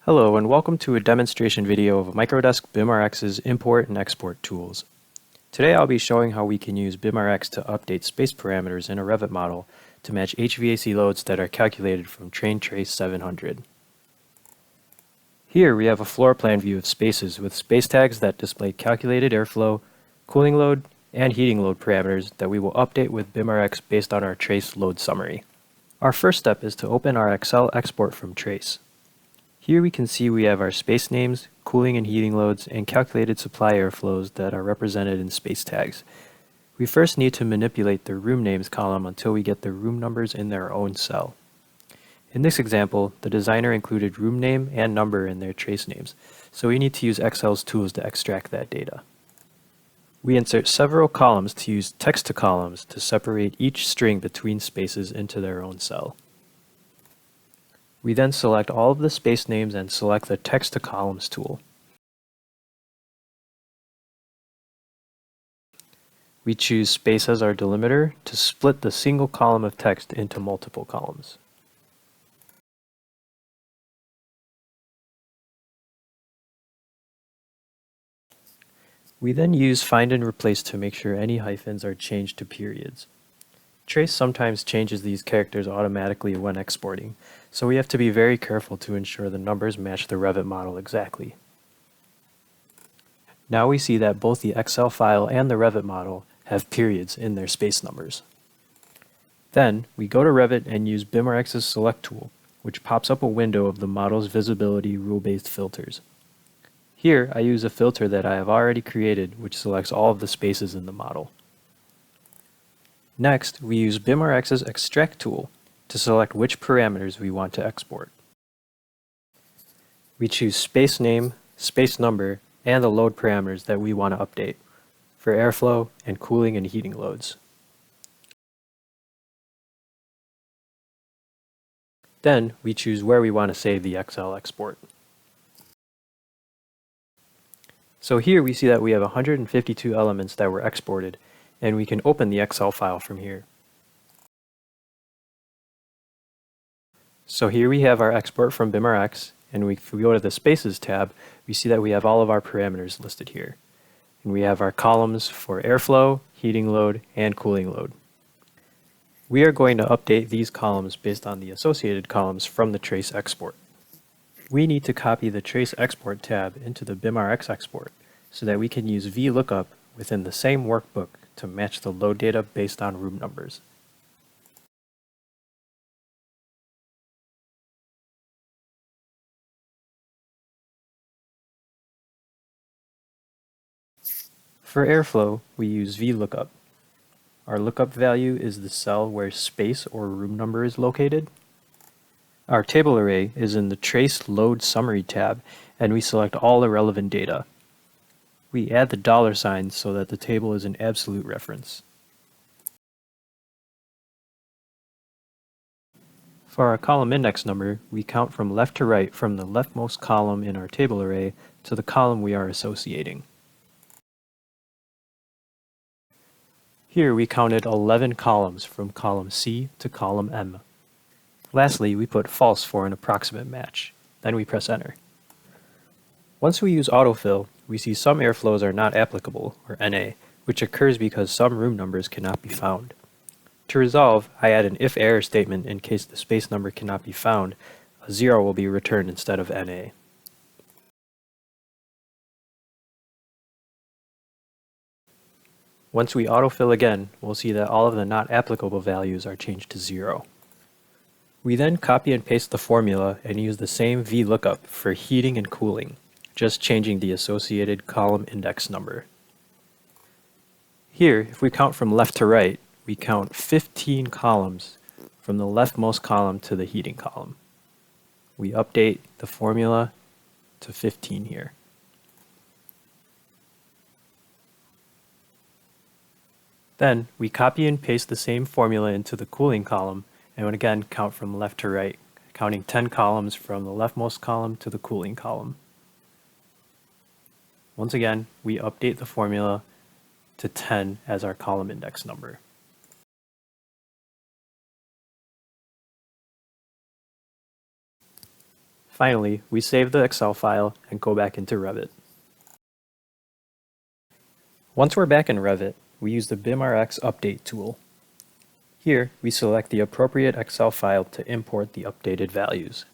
Hello and welcome to a demonstration video of Microdesk BIMrx's import and export tools. Today I'll be showing how we can use BIMrx to update space parameters in a Revit model to match HVAC loads that are calculated from Trane Trace 700. Here we have a floor plan view of spaces with space tags that display calculated airflow, cooling load, and heating load parameters that we will update with BIMrx based on our Trace load summary. Our first step is to open our Excel export from Trace. Here we can see we have our space names, cooling and heating loads, and calculated supply airflows that are represented in space tags. We first need to manipulate the room names column until we get the room numbers in their own cell. In this example, the designer included room name and number in their trace names, so we need to use Excel's tools to extract that data. We insert several columns to use text to columns to separate each string between spaces into their own cell. We then select all of the space names and select the Text to Columns tool. We choose space as our delimiter to split the single column of text into multiple columns. We then use Find and Replace to make sure any hyphens are changed to periods. Trace sometimes changes these characters automatically when exporting, so we have to be very careful to ensure the numbers match the Revit model exactly. Now we see that both the Excel file and the Revit model have periods in their space numbers. Then we go to Revit and use BIMrx's Select tool, which pops up a window of the model's visibility rule-based filters. Here I use a filter that I have already created which selects all of the spaces in the model. Next, we use BIMrx's Extract tool to select which parameters we want to export. We choose space name, space number, and the load parameters that we want to update for airflow and cooling and heating loads. Then we choose where we want to save the Excel export. So here we see that we have 152 elements that were exported, and we can open the Excel file from here. So here we have our export from BIMrx, and if we go to the Spaces tab, we see that we have all of our parameters listed here. And we have our columns for airflow, heating load, and cooling load. We are going to update these columns based on the associated columns from the Trace export. We need to copy the Trace Export tab into the BIMrx export so that we can use VLOOKUP within the same workbook to match the load data based on room numbers. For airflow, we use VLOOKUP. Our lookup value is the cell where space or room number is located. Our table array is in the Trace Load Summary tab, and we select all the relevant data. We add the $sign so that the table is an absolute reference. For our column index number, we count from left to right from the leftmost column in our table array to the column we are associating. Here we counted 11 columns from column C to column M. Lastly, we put false for an approximate match. Then we press enter. Once we use autofill, we see some airflows are not applicable, or NA, which occurs because some room numbers cannot be found. To resolve, I add an if error statement in case the space number cannot be found. A 0 will be returned instead of NA. Once we autofill again, we'll see that all of the not applicable values are changed to 0. We then copy and paste the formula and use the same VLOOKUP for heating and cooling, just changing the associated column index number. Here, if we count from left to right, we count 15 columns from the leftmost column to the heating column. We update the formula to 15 here. Then we copy and paste the same formula into the cooling column and would again count from left to right, counting 10 columns from the leftmost column to the cooling column. Once again, we update the formula to 10 as our column index number. Finally, we save the Excel file and go back into Revit. Once we're back in Revit, we use the BIMrx update tool. Here, we select the appropriate Excel file to import the updated values.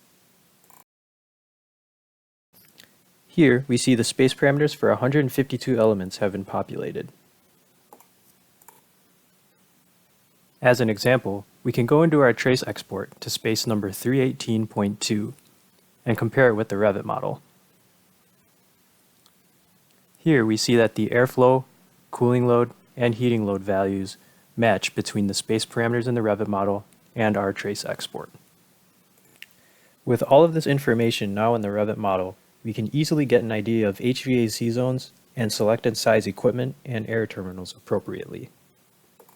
Here, we see the space parameters for 152 elements have been populated. As an example, we can go into our trace export to space number 318.2 and compare it with the Revit model. Here we see that the airflow, cooling load, and heating load values match between the space parameters in the Revit model and our trace export. With all of this information now in the Revit model, we can easily get an idea of HVAC zones and select and size equipment and air terminals appropriately.